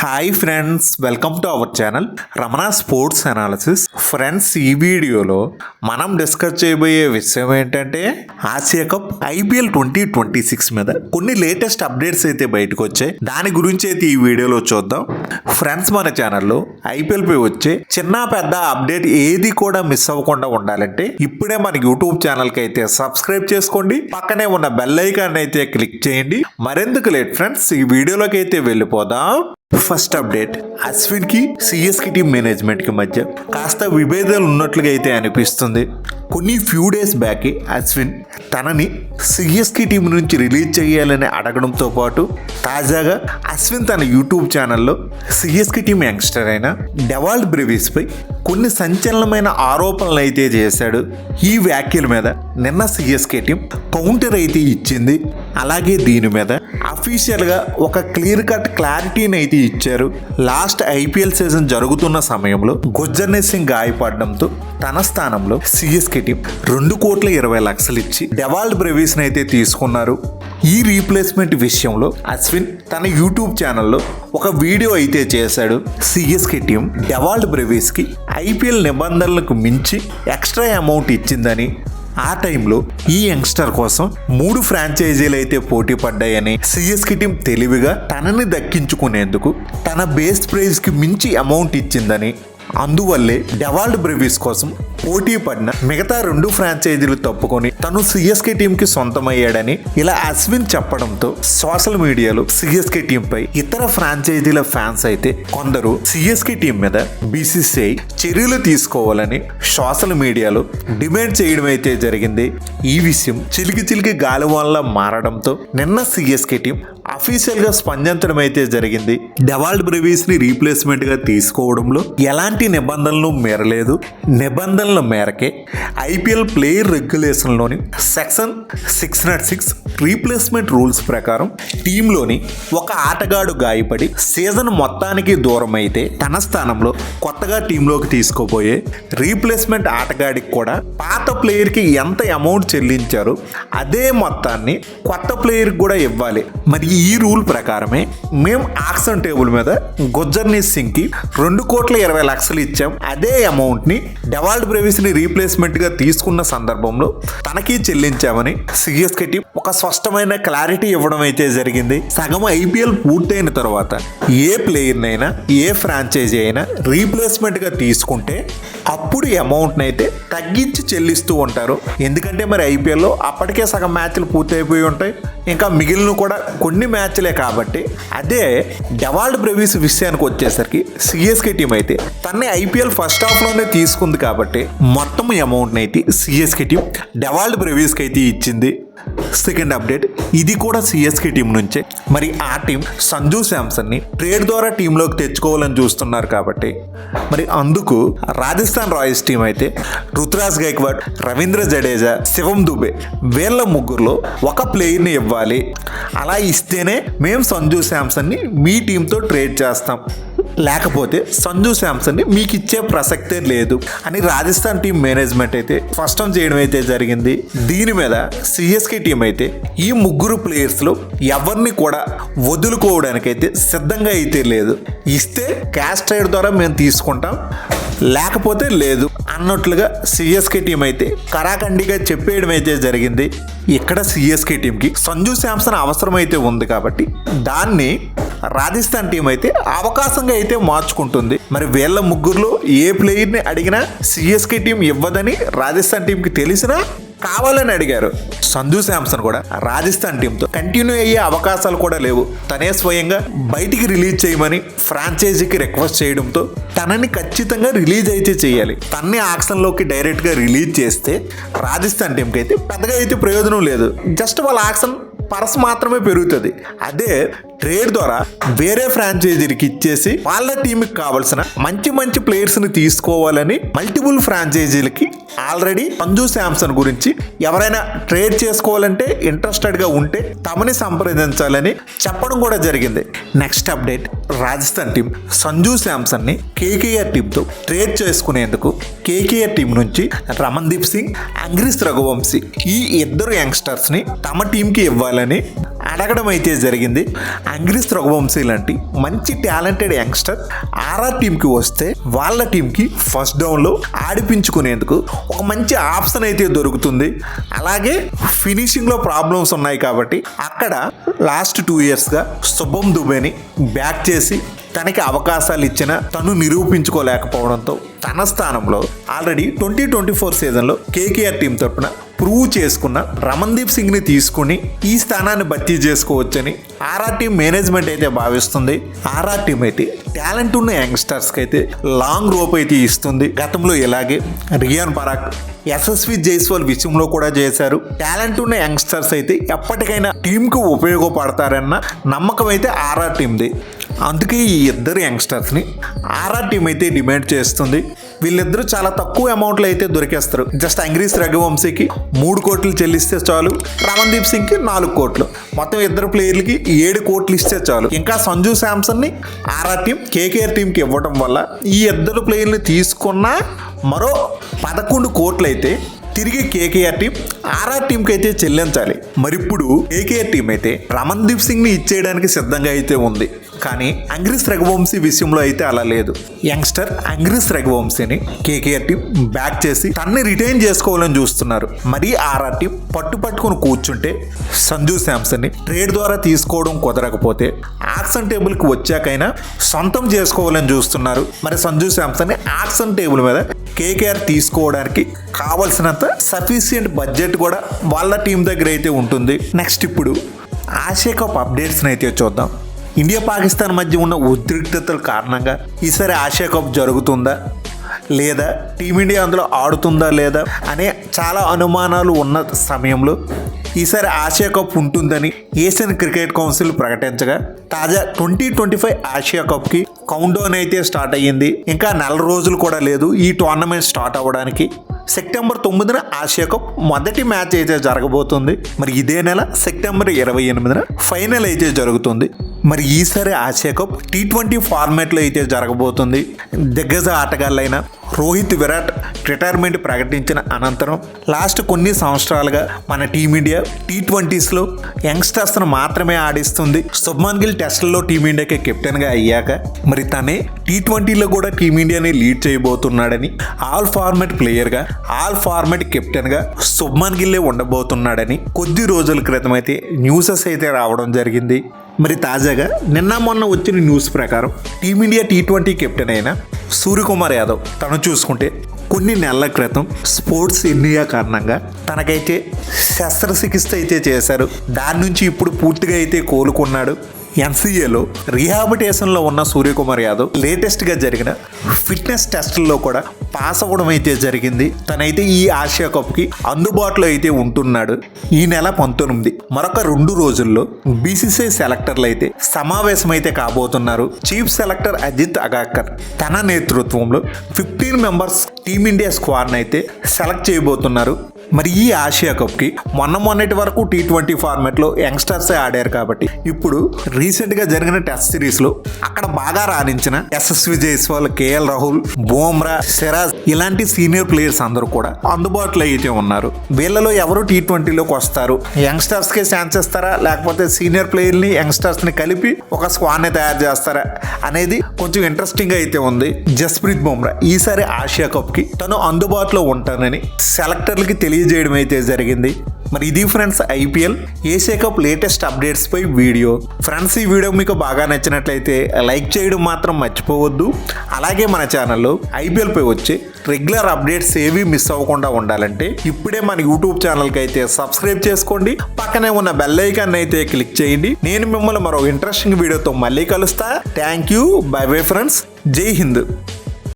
Hi friends, welcome to our channel Ramana sports analysis. Friends, ఈ వీడియోలో మనం డిస్కస్ చేయబోయే విషయం ఏంటంటే ఆసియా కప్ IPL 2026 మీద కొన్ని లేటెస్ట్ అప్డేట్స్ అయితే బయటకు వచ్చాయి. దాని గురించి అయితే ఈ వీడియోలో చూద్దాం. ఫ్రెండ్స్, మన ఛానల్లో IPL పై వచ్చే చిన్న పెద్ద అప్డేట్ ఏది కూడా మిస్ అవ్వకుండా ఉండాలంటే ఇప్పుడే మన యూట్యూబ్ ఛానల్కి అయితే సబ్స్క్రైబ్ చేసుకోండి. పక్కనే ఉన్న బెల్ ఐకాన్ అయితే క్లిక్ చేయండి. మరెందుకు లేట్ ఫ్రెండ్స్, ఈ వీడియోలోకి అయితే వెళ్ళిపోదాం. ఫస్ట్ అప్డేట్, అశ్విన్ కి CSK టీమ్ మేనేజ్మెంట్ కి మధ్య కాస్త విభేదాలు ఉన్నట్లుగా అయితే అనిపిస్తుంది. కొన్ని ఫ్యూ డేస్ బ్యాక్ అశ్విన్ తనని CSK టీం నుంచి రిలీజ్ చేయాలని అడగడంతో పాటు తాజాగా అశ్విన్ తన యూట్యూబ్ ఛానల్లో CSK టీం యంగ్స్టర్ అయిన డెవాల్డ్ బ్రెవిస్ పై కొన్ని సంచలనమైన ఆరోపణలు అయితే చేశాడు. ఈ వ్యాఖ్యల మీద నిన్న CSK టీం కౌంటర్ అయితే ఇచ్చింది. అలాగే దీని మీద అఫీషియల్గా ఒక క్లియర్ కట్ క్లారిటీని అయితే ఇచ్చారు. లాస్ట్ IPL సీజన్ జరుగుతున్న సమయంలో గుర్జర్నేత్ సింగ్ గాయపడడంతో తన స్థానంలో CSK టీం 2,20,00,000 ఇచ్చి డెవాల్డ్ బ్రెవిస్ అయితే తీసుకున్నారు. ఈ రీప్లేస్మెంట్ విషయంలో అశ్విన్ తన యూట్యూబ్ ఛానల్లో ఒక వీడియో అయితే చేశాడు. CSK టీం డెవాల్డ్ బ్రెవిస్ కి IPL నిబంధనలకు మించి ఎక్స్ట్రా అమౌంట్ ఇచ్చిందని, ఆ టైంలో ఈ యంగ్స్టర్ కోసం 3 ఫ్రాంచైజీలు అయితే పోటీ పడ్డాయని, CSK టీం తెలివిగా తనని దక్కించుకునేందుకు తన బేస్ ప్రైజ్ కి మించి అమౌంట్ ఇచ్చిందని, అందువల్లే డెవాల్డ్ బ్రెవిస్ కోసం పోటీ పడిన మిగతా 2 ఫ్రాంచైజీలు తప్పుకొని తను CSK టీంకి సొంతమయ్యాడని ఇలా అశ్విన్ చెప్పడంతో సోషల్ మీడియాలో CSK టీం పై ఇతర ఫ్రాంచైజీల ఫ్యాన్స్ అయితే కొందరు CSK టీం మీద BCCI చర్యలు తీసుకోవాలని సోషల్ మీడియాలో డిమాండ్ చేయడం అయితే జరిగింది. ఈ విషయం చిలికి గాలివాన్లా మారడంతో నిన్న CSK టీం అఫీషియల్ గా స్పందించడం అయితే జరిగింది. డెవాల్డ్ బ్రెవిస్ ని రీప్లేస్మెంట్ గా తీసుకోవడంలో ఎలాంటి నిబంధనలు మేరలేదు. నిబంధనల మేరకే IPL ప్లేయర్ రెగ్యులేషన్ లోని సెక్షన్ 606 రీప్లేస్మెంట్ రూల్స్ ప్రకారం టీంలోని ఒక ఆటగాడు గాయపడి సీజన్ మొత్తానికి దూరం అయితే తన స్థానంలో కొత్తగా టీంలోకి తీసుకోబోయే రీప్లేస్మెంట్ ఆటగాడికి కూడా పాత ప్లేయర్ కి ఎంత అమౌంట్ చెల్లించారో అదే మొత్తాన్ని కొత్త ప్లేయర్ కూడా ఇవ్వాలి. మరి ఈ రూల్ ప్రకారమే మేము ఆక్షన్ టేబుల్ మీద గుర్జర్నేత్ సింగ్ కి 2,20,00,000 ఇచ్చాం. అదే అమౌంట్ ని డెవాల్డ్ బ్రెవిస్ ని రీప్లేస్మెంట్ గా తీసుకున్న సందర్భంలో తనకి చెల్లించామని CSK టీం ఒక స్పష్టమైన క్లారిటీ ఇవ్వడం అయితే జరిగింది. సగం IPL పూర్తయిన తర్వాత ఏ ప్లేయర్ నైనా ఏ ఫ్రాంచైజీ అయినా రీప్లేస్మెంట్ గా తీసుకుంటే అప్పుడు అమౌంట్ నైతే తగ్గించి చెల్లిస్తూ ఉంటారు. ఎందుకంటే మరి IPL లో అప్పటికే సగం మ్యాచ్లు పూర్తయిపోయి ఉంటాయి, ఇంకా మిగిలిన కూడా కొన్ని మ్యాచ్లే కాబట్టి. అదే డెవాల్డ్ బ్రెవిస్ విషయానికి వచ్చేసరికి CSK టీం అయితే తన్ని IPL ఫస్ట్ హాఫ్ లోనే తీసుకుంది కాబట్టి మొత్తం అమౌంట్ అయితే CSK టీం డెవాల్డ్ బ్రెవిస్ కి అయితే ఇచ్చింది. సెకండ్ అప్డేట్, ఇది కూడా CSK టీం నుంచే. మరి ఆ టీం సంజు శాంసన్ ని ట్రేడ్ ద్వారా టీంలోకి తెచ్చుకోవాలని చూస్తున్నారు కాబట్టి మరి అందుకు రాజస్థాన్ రాయల్స్ టీం అయితే రుతురాజ్ గైక్వాడ్, రవీంద్ర జడేజా, శివం దుబే వీళ్ళ ముగ్గురులో ఒక ప్లేయర్ని ఇవ్వాలి. అలా ఇస్తేనే మేము సంజు శాంసన్ ని మీ టీంతో ట్రేడ్ చేస్తాం, లేకపోతే సంజు శాంసన్ ని మీకు ఇచ్చే ప్రసక్తే లేదు అని రాజస్థాన్ టీం మేనేజ్మెంట్ అయితే స్పష్టం చేయడం అయితే జరిగింది. దీని మీద CSK టీం అయితే ఈ ముగ్గురు ప్లేయర్స్ లో ఎవరిని కూడా వదులుకోవడానికైతే సిద్ధంగా అయితే లేదు. ఇస్తే క్యాష్ ట్రేడ్ ద్వారా మేము తీసుకుంటాం, లేకపోతే లేదు అన్నట్లుగా CSK టీం అయితే కరాఖండిగా చెప్పేయడం అయితే జరిగింది. ఇక్కడ CSK టీంకి సంజు శాంసన్ అవసరం అయితే ఉంది కాబట్టి దాన్ని రాజస్థాన్ టీం అయితే అవకాశంగా అయితే మార్చుకుంటుంది. మరి వీళ్ళ ముగ్గురులో ఏ ప్లేయర్ని అడిగినా CSK టీం ఇవ్వదని రాజస్థాన్ టీంకి తెలిసినా కావాలని అడిగారు. సంజు శాంసన్ కూడా రాజస్థాన్ టీంతో కంటిన్యూ అయ్యే అవకాశాలు కూడా లేవు. తనే స్వయంగా బయటికి రిలీజ్ చేయమని ఫ్రాంచైజీకి రిక్వెస్ట్ చేయడంతో తనని ఖచ్చితంగా రిలీజ్ అయితే చేయాలి. తన్ని ఆక్షన్లోకి డైరెక్ట్గా రిలీజ్ చేస్తే రాజస్థాన్ టీంకి అయితే పెద్దగా అయితే ప్రయోజనం లేదు. జస్ట్ వాళ్ళ ఆక్షన్ పర్స్ మాత్రమే పెరుగుతుంది. అదే ట్రేడ్ ద్వారా వేరే ఫ్రాంచైజీకి ఇచ్చేసి వాళ్ళ టీంకి కావాల్సిన మంచి ప్లేయర్స్ని తీసుకోవాలని మల్టిపుల్ ఫ్రాంచైజీలకి ఆల్రెడీ సంజు శాంసన్ గురించి ఎవరైనా ట్రేడ్ చేసుకోవాలంటే ఇంట్రెస్టెడ్గా ఉంటే తమని సంప్రదించాలని చెప్పడం కూడా జరిగింది. Next update, Rajasthan team Sanju Samson ని KKR టీంతో ట్రేడ్ చేసుకునేందుకు KKR టీం నుంచి రమన్దీప్ సింగ్, అంగ్రీస్ రఘువంశీ ఈ ఇద్దరు యంగ్స్టర్స్ ని తమ టీంకి ఇవ్వాలని అడగడం అయితే జరిగింది. అంగ్రీస్ రఘువంశీ లాంటి మంచి టాలెంటెడ్ యంగ్స్టర్ ఆర్ఆర్ టీంకి వస్తే వాళ్ళ టీంకి ఫస్ట్ డౌన్లో ఆడిపించుకునేందుకు ఒక మంచి ఆప్షన్ అయితే దొరుకుతుంది. అలాగే ఫినిషింగ్లో ప్రాబ్లమ్స్ ఉన్నాయి కాబట్టి అక్కడ లాస్ట్ 2 yearsగా శుభం దుబేని బ్యాక్ చేసి తనకి అవకాశాలు ఇచ్చిన తను నిరూపించుకోలేకపోవడంతో తన స్థానంలో ఆల్రెడీ 2024 సీజన్లో కేకేఆర్ టీం తరపున ప్రూవ్ చేసుకున్న రమణ్దీప్ సింగ్ని తీసుకుని ఈ స్థానాన్ని భర్తీ చేసుకోవచ్చని ఆర్ఆర్ టీం మేనేజ్మెంట్ అయితే భావిస్తుంది. ఆర్ఆర్ టీం అయితే టాలెంట్ ఉన్న యంగ్స్టర్స్కి అయితే లాంగ్ రోప్ అయితే ఇస్తుంది. గతంలో ఇలాగే రియాన్ పరాగ్, యశస్వి జైస్వాల్ విషయంలో కూడా చేశారు. టాలెంట్ ఉన్న యంగ్స్టర్స్ అయితే ఎప్పటికైనా టీంకు ఉపయోగపడతారన్న నమ్మకం అయితే ఆర్ఆర్ టీంది. అందుకే ఈ ఇద్దరు యంగ్స్టర్స్ని ఆర్ఆర్ టీం అయితే డిమాండ్ చేస్తుంది. వీళ్ళిద్దరూ చాలా తక్కువ అమౌంట్లో అయితే దొరికేస్తారు. జస్ట్ అంగ్రీస్ రఘువంశీకి 3 కోట్లు చెల్లిస్తే చాలు, రమణ్దీప్ సింగ్కి 4 కోట్లు, మొత్తం ఇద్దరు ప్లేయర్లకి 7 కోట్లు ఇస్తే చాలు. ఇంకా సంజు శాంసన్ని ఆర్ఆర్ టీం కేకేఆర్ టీంకి ఇవ్వడం వల్ల ఈ ఇద్దరు ప్లేయర్ని తీసుకున్న మరో 11 కోట్లు అయితే తిరిగి కేకేఆర్ టీం ఆర్ఆర్ టీంకి అయితే చెల్లించాలి. మరిప్పుడు కేకేఆర్ టీం అయితే రమణ్దీప్ సింగ్ని ఇచ్చేయడానికి సిద్ధంగా అయితే ఉంది. కానీ అంగ్రీస్ రఘువంశీ విషయంలో అయితే అలా లేదు. యంగ్స్టర్ అంగ్రీస్ రఘువంశీని కేకేఆర్ టీం బ్యాక్ చేసి తన్ని రిటైన్ చేసుకోవాలని చూస్తున్నారు. మరి ఆర్ఆర్ టీం పట్టుకొని కూర్చుంటే సంజు శాంసన్ని ట్రేడ్ ద్వారా తీసుకోవడం కుదరకపోతే ఆక్షన్ టేబుల్కి వచ్చాకైనా సొంతం చేసుకోవాలని చూస్తున్నారు. మరి సంజు శాంసన్ని ఆక్షన్ టేబుల్ మీద కేకేఆర్ తీసుకోవడానికి కావలసినంత సఫిషియంట్ బడ్జెట్ కూడా వాళ్ళ టీం దగ్గర అయితే ఉంటుంది. నెక్స్ట్ ఇప్పుడు ఆసియా కప్ అప్డేట్స్ని అయితే చూద్దాం. ఇండియా పాకిస్తాన్ మధ్య ఉన్న ఉద్రిక్తతల కారణంగా ఈసారి ఆసియా కప్ జరుగుతుందా లేదా, టీమిండియా అందులో ఆడుతుందా లేదా అనే చాలా అనుమానాలు ఉన్న సమయంలో ఈసారి ఆసియా కప్ ఉంటుందని ఏషియన్ క్రికెట్ కౌన్సిల్ ప్రకటించగా తాజా 2025 ఆసియా కప్కి కౌంట్ డౌన్ అయితే స్టార్ట్ అయ్యింది. ఇంకా 4 రోజులు కూడా లేదు ఈ టోర్నమెంట్ స్టార్ట్ అవ్వడానికి. సెప్టెంబర్ 9న ఆసియా కప్ మొదటి మ్యాచ్ అయితే జరగబోతుంది. మరి ఇదే నెల సెప్టెంబర్ 28న ఫైనల్ అయితే జరుగుతుంది. మరి ఈసారి ఆసియా కప్ T20 ఫార్మాట్లో అయితే జరగబోతుంది. దిగ్గజ ఆటగాళ్ళైన రోహిత్, విరాట్ రిటైర్మెంట్ ప్రకటించిన అనంతరం లాస్ట్ కొన్ని సంవత్సరాలుగా మన టీమిండియా T20స్లో యంగ్స్టర్స్ను మాత్రమే ఆడిస్తుంది. శుభ్మన్ గిల్ టెస్టుల్లో టీమిండియాకి కెప్టెన్గా అయ్యాక మరి తనే T20లో కూడా టీమిండియాని లీడ్ చేయబోతున్నాడని, ఆల్ ఫార్మాట్ ప్లేయర్గా, ఆల్ ఫార్మాట్ కెప్టెన్గా శుభ్మన్ గిల్లే ఉండబోతున్నాడని కొద్ది రోజుల క్రితం అయితే న్యూసెస్ అయితే రావడం జరిగింది. మరి తాజాగా నిన్న మొన్న వచ్చిన న్యూస్ ప్రకారం టీమిండియా T20 కెప్టెన్ అయిన సూర్యకుమార్ యాదవ్ తను చూసుకుంటే కొన్ని నెలల క్రితం స్పోర్ట్స్ ఇండియా కారణంగా తనకైతే శస్త్రచికిత్స అయితే చేశారు. దాని నుంచి ఇప్పుడు పూర్తిగా అయితే కోలుకున్నాడు. ఎన్సీఏలో రీహాబిటేషన్లో ఉన్న సూర్యకుమార్ యాదవ్ లేటెస్ట్గా జరిగిన ఫిట్నెస్ టెస్టుల్లో కూడా పాస్ అవ్వడం అయితే జరిగింది. తనైతే ఈ ఆసియా కప్కి అందుబాటులో అయితే ఉంటున్నాడు. ఈ నెల 19 మరొక 2 రోజుల్లో బీసీసీఐ సెలెక్టర్లు అయితే సమావేశం అయితే కాబోతున్నారు. చీఫ్ సెలెక్టర్ అజిత్ అగాకర్ తన నేతృత్వంలో 15 మెంబర్స్ టీమిండియా స్క్వాడ్ని అయితే సెలెక్ట్ చేయబోతున్నారు. మరి ఈ ఆసియా కప్కి మొన్నటి వరకు T20 ఫార్మాట్లో యంగ్స్టర్సే ఆడారు కాబట్టి ఇప్పుడు రీసెంట్గా జరిగిన టెస్ట్ సిరీస్లో అక్కడ బాగా రాణించిన యశస్వి జైస్వాల్, కేఎల్ రాహుల్, బూమ్రా, సిరాజ్ ఇలాంటి సీనియర్ ప్లేయర్స్ అందరూ కూడా అందుబాటులో అయితే ఉన్నారు. వీళ్ళలో ఎవరు T20లోకి వస్తారు, యంగ్స్టర్స్కే ఛాన్స్ ఇస్తారా లేకపోతే సీనియర్ ప్లేయర్ని యంగ్స్టర్స్ని కలిపి ఒక స్క్వాడ్ని తయారు చేస్తారా అనేది కొంచెం ఇంట్రెస్టింగ్గా అయితే ఉంది. జస్ప్రీత్ బుమ్రా ఈసారి ఆసియా కప్కి తను అందుబాటులో ఉంటానని సెలెక్టర్లకి తెలియజేయడం అయితే జరిగింది. మరి ఇది friends IPL Asia cup latest updates పై వీడియో. ఫ్రెండ్స్ ఈ వీడియో మీకు బాగా నచ్చినట్లయితే లైక్ చేయడం మాత్రం మర్చిపోవద్దు. అలాగే మన ఛానల్లో ఐపీఎల్ పై వచ్చే రెగ్యులర్ అప్డేట్స్ ఏవి మిస్ అవ్వకుండా ఉండాలంటే ఇప్పుడే మన యూట్యూబ్ ఛానల్కి అయితే సబ్స్క్రైబ్ చేసుకోండి. పక్కనే ఉన్న బెల్ ఐకాన్ అయితే క్లిక్ చేయండి. నేను మిమ్మల్ని మరో ఇంట్రెస్టింగ్ వీడియోతో మళ్ళీ కలుస్తా. Thank you, by bye friends, జై హింద్.